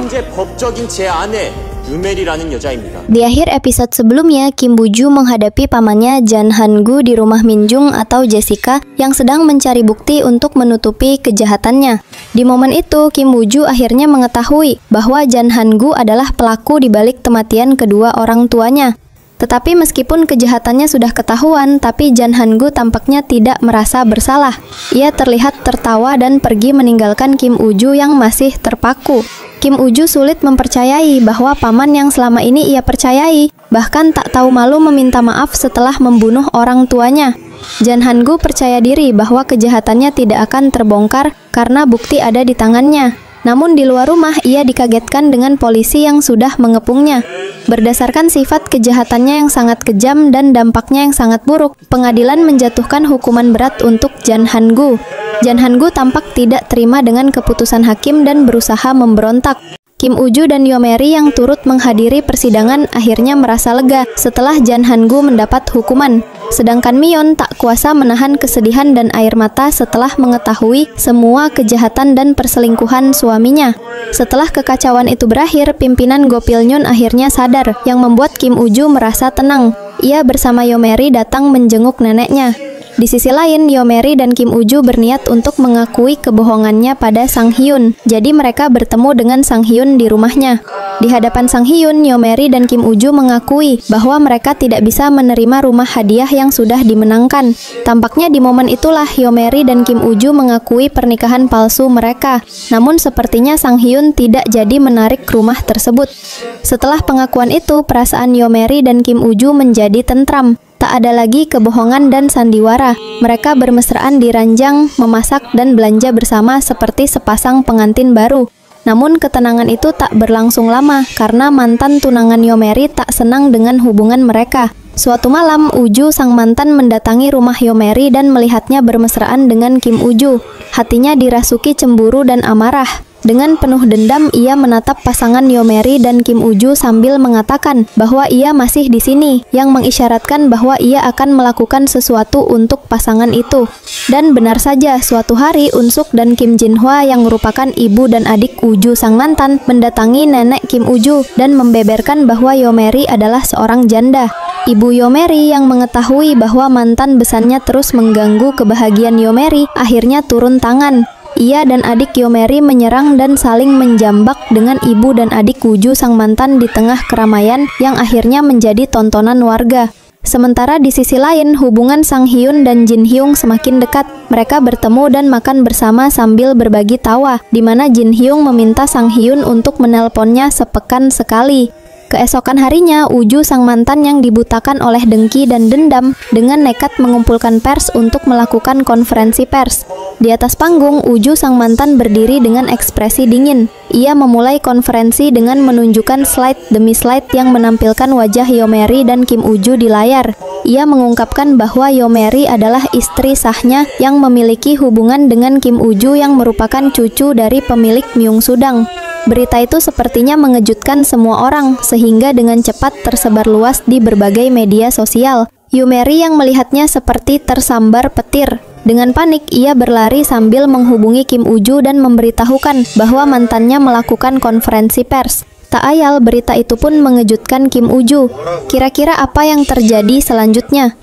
현재 법적인 제 아내 유메리라는 여자입니다. Di akhir episode sebelumnya, Kim Boo-ju menghadapi pamannya Jan Han-gu di rumah Min-jung atau Jessica yang sedang mencari bukti untuk menutupi kejahatannya. Di momen itu, Kim Boo-ju akhirnya mengetahui bahwa Jan Han-gu adalah pelaku di balik kematian kedua orang tuanya. Tetapi meskipun kejahatannya sudah ketahuan, tapi Jan Han-gu tampaknya tidak merasa bersalah. Ia terlihat tertawa dan pergi meninggalkan Kim Woo-ju yang masih terpaku. Kim Woo-ju sulit mempercayai bahwa paman yang selama ini ia percayai, bahkan tak tahu malu meminta maaf setelah membunuh orang tuanya. Jan Han-gu percaya diri bahwa kejahatannya tidak akan terbongkar karena bukti ada di tangannya. Namun di luar rumah, ia dikagetkan dengan polisi yang sudah mengepungnya. Berdasarkan sifat kejahatannya yang sangat kejam dan dampaknya yang sangat buruk, pengadilan menjatuhkan hukuman berat untuk Jan Han-gu. Jan Han-gu tampak tidak terima dengan keputusan hakim dan berusaha memberontak. Kim Woo-ju dan Yoon-mi yang turut menghadiri persidangan akhirnya merasa lega setelah Jan Han-gu mendapat hukuman. Sedangkan Mion tak kuasa menahan kesedihan dan air mata setelah mengetahui semua kejahatan dan perselingkuhan suaminya. Setelah kekacauan itu berakhir, pimpinan Gopilnyun akhirnya sadar, yang membuat Kim Woo-ju merasa tenang. Ia bersama Yoon-mi datang menjenguk neneknya. Di sisi lain, Yoon-mi dan Kim Woo-ju berniat untuk mengakui kebohongannya pada Sang Hyun. Jadi mereka bertemu dengan Sang Hyun di rumahnya. Di hadapan Sang Hyun, Yoon-mi dan Kim Woo-ju mengakui bahwa mereka tidak bisa menerima rumah hadiah yang sudah dimenangkan. Tampaknya di momen itulah Yoon-mi dan Kim Woo-ju mengakui pernikahan palsu mereka. Namun sepertinya Sang Hyun tidak jadi menarik rumah tersebut. Setelah pengakuan itu, perasaan Yoon-mi dan Kim Woo-ju menjadi tentram. Tak ada lagi kebohongan dan sandiwara. Mereka bermesraan di ranjang, memasak, dan belanja bersama seperti sepasang pengantin baru. Namun ketenangan itu tak berlangsung lama karena mantan tunangan Yoon-mi tak senang dengan hubungan mereka. Suatu malam, Woo-ju sang mantan mendatangi rumah Yoon-mi dan melihatnya bermesraan dengan Kim Woo-ju. Hatinya dirasuki cemburu dan amarah. Dengan penuh dendam, ia menatap pasangan Yoon-mi dan Kim Woo-ju sambil mengatakan bahwa ia masih di sini, yang mengisyaratkan bahwa ia akan melakukan sesuatu untuk pasangan itu. Dan benar saja, suatu hari Unsuk dan Kim Jin-hwa yang merupakan ibu dan adik Woo-ju sang mantan mendatangi nenek Kim Woo-ju dan membeberkan bahwa Yoon-mi adalah seorang janda. Ibu Yoon-mi yang mengetahui bahwa mantan besannya terus mengganggu kebahagiaan Yoon-mi akhirnya turun tangan. Ia dan adik Yoon-mi menyerang dan saling menjambak dengan ibu dan adik Woo-ju sang mantan di tengah keramaian yang akhirnya menjadi tontonan warga. Sementara di sisi lain, hubungan Sang Hyun dan Jin Hyung semakin dekat. Mereka bertemu dan makan bersama sambil berbagi tawa, di mana Jin Hyung meminta Sang Hyun untuk menelponnya sepekan sekali. Keesokan harinya, Woo-ju sang mantan yang dibutakan oleh dengki dan dendam dengan nekat mengumpulkan pers untuk melakukan konferensi pers. Di atas panggung, Woo-ju sang mantan berdiri dengan ekspresi dingin. Ia memulai konferensi dengan menunjukkan slide demi slide yang menampilkan wajah Yoon-mi dan Kim Woo-ju di layar. Ia mengungkapkan bahwa Yoon-mi adalah istri sahnya yang memiliki hubungan dengan Kim Woo-ju yang merupakan cucu dari pemilik Myung-sudang. Berita itu sepertinya mengejutkan semua orang, sehingga dengan cepat tersebar luas di berbagai media sosial. Yoon-mi yang melihatnya seperti tersambar petir. Dengan panik, ia berlari sambil menghubungi Kim Woo-ju dan memberitahukan bahwa mantannya melakukan konferensi pers. Tak ayal, berita itu pun mengejutkan Kim Woo-ju. Kira-kira apa yang terjadi selanjutnya?